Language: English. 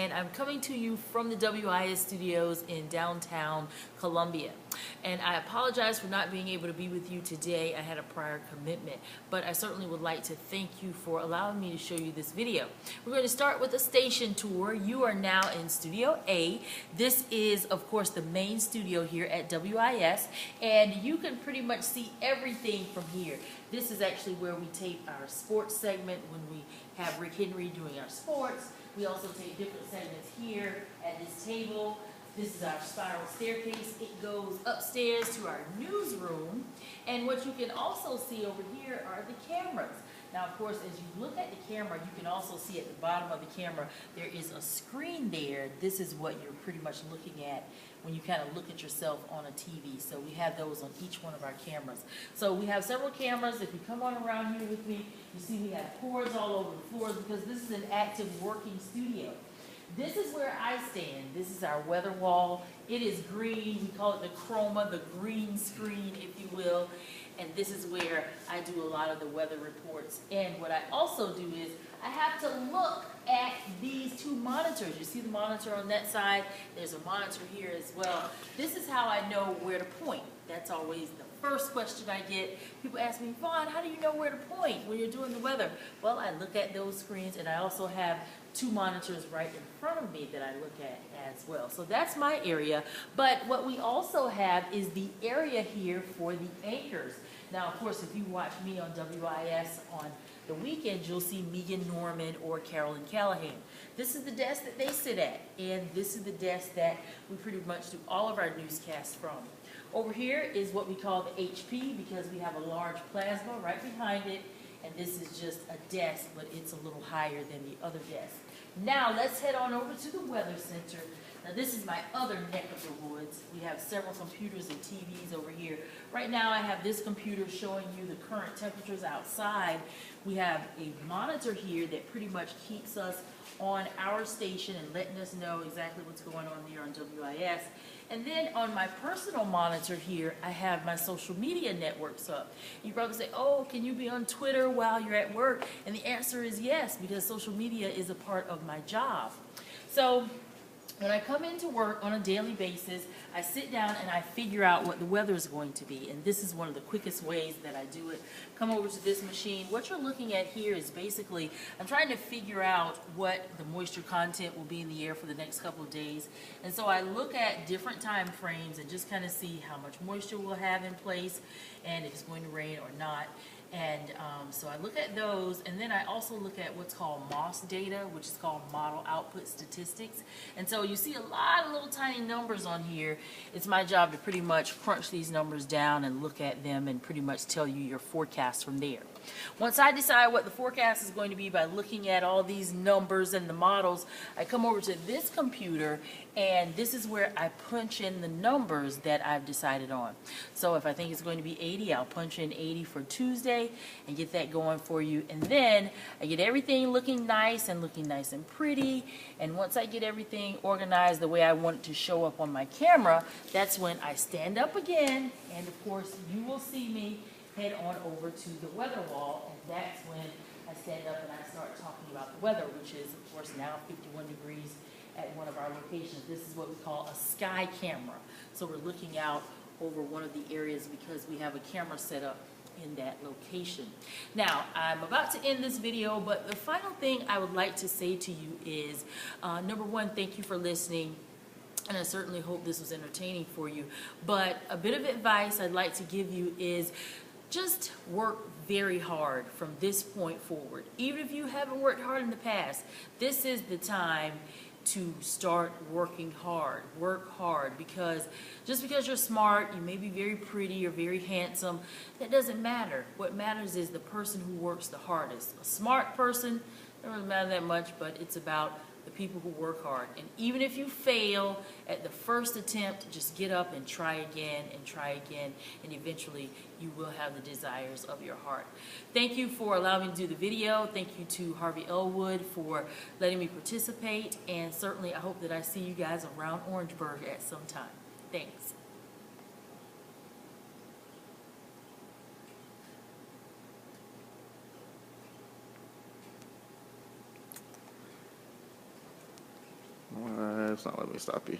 and I'm coming to you from the WIS studios in downtown Columbia. And I apologize for not being able to be with you today. I had a prior commitment, but I certainly would like to thank you for allowing me to show you this video. We're going to start with a station tour. You are now in Studio A. This is, of course, the main studio here at WIS, and you can pretty much see everything from here. This is actually where we tape our sports segment when we have Rick Henry doing our sports. We also tape different segments here at this table. This is our spiral staircase. It goes upstairs to our newsroom. And what you can also see over here are the cameras. Now, of course, as you look at the camera, you can also see at the bottom of the camera, there is a screen there. This is what you're pretty much looking at when you kind of look at yourself on a TV. So we have those on each one of our cameras. So we have several cameras. If you come on around here with me, you see we have cords all over the floors because this is an active working studio. This is where I stand. This is our weather wall. It is green. We call it the chroma, the green screen, if you will. And this is where I do a lot of the weather reports. And what I also do is I have to look at these two monitors. You see the monitor on that side? There's a monitor here as well. This is how I know where to point. That's always the first question I get. People ask me, Vaughn, how do you know where to point when you're doing the weather? Well, I look at those screens, and I also have two monitors right in front of me that I look at as well. So that's my area. But what we also have is the area here for the anchors. Now, of course, if you watch me on WIS on the weekends, you'll see Megan Norman or Carolyn Callahan. This is the desk that they sit at, and this is the desk that we pretty much do all of our newscasts from. Over here is what we call the HP because we have a large plasma right behind it, and this is just a desk, but it's a little higher than the other desk. Now let's head on over to the Weather Center. Now this is my other neck of the woods. We have several computers and TVs over here. Right now I have this computer showing you the current temperatures outside. We have a monitor here that pretty much keeps us on our station and letting us know exactly what's going on there on WIS. And then on my personal monitor here, I have my social media networks up. You probably say, oh, can you be on Twitter while you're at work? And the answer is yes, because social media is a part of my job. So when I come into work on a daily basis, I sit down and I figure out what the weather is going to be. And this is one of the quickest ways that I do it. Come over to this machine. What you're looking at here is basically, I'm trying to figure out what the moisture content will be in the air for the next couple of days. And so I look at different time frames and just kind of see how much moisture we'll have in place and if it's going to rain or not. And so I look at those, and then I also look at what's called MOS data, which is called Model Output Statistics. And so you see a lot of little tiny numbers on here. It's my job to pretty much crunch these numbers down and look at them and pretty much tell you your forecast from there. Once I decide what the forecast is going to be by looking at all these numbers and the models, I come over to this computer, and this is where I punch in the numbers that I've decided on. So if I think it's going to be 80, I'll punch in 80 for Tuesday and get that going for you. And then I get everything looking nice and pretty. And once I get everything organized the way I want it to show up on my camera, that's when I stand up again. And of course, you will see me head on over to the weather wall, and that's when I stand up and I start talking about the weather, which is, of course, now 51 degrees at one of our locations. This is what we call a sky camera. So we're looking out over one of the areas because we have a camera set up in that location. Now, I'm about to end this video, but the final thing I would like to say to you is, number one, thank you for listening. And I certainly hope this was entertaining for you. But a bit of advice I'd like to give you is just work very hard from this point forward. Even if you haven't worked hard in the past, this is the time to start working hard. Work hard, because just because you're smart, you may be very pretty or very handsome, that doesn't matter. What matters is the person who works the hardest. A smart person, doesn't really matter that much, but it's about the people who work hard. And even if you fail at the first attempt, just get up and try again, and eventually you will have the desires of your heart. Thank you for allowing me to do the video. Thank you to Harvey Elwood for letting me participate, and certainly I hope that I see you guys around Orangeburg at some time. Thanks. It's not letting me stop you.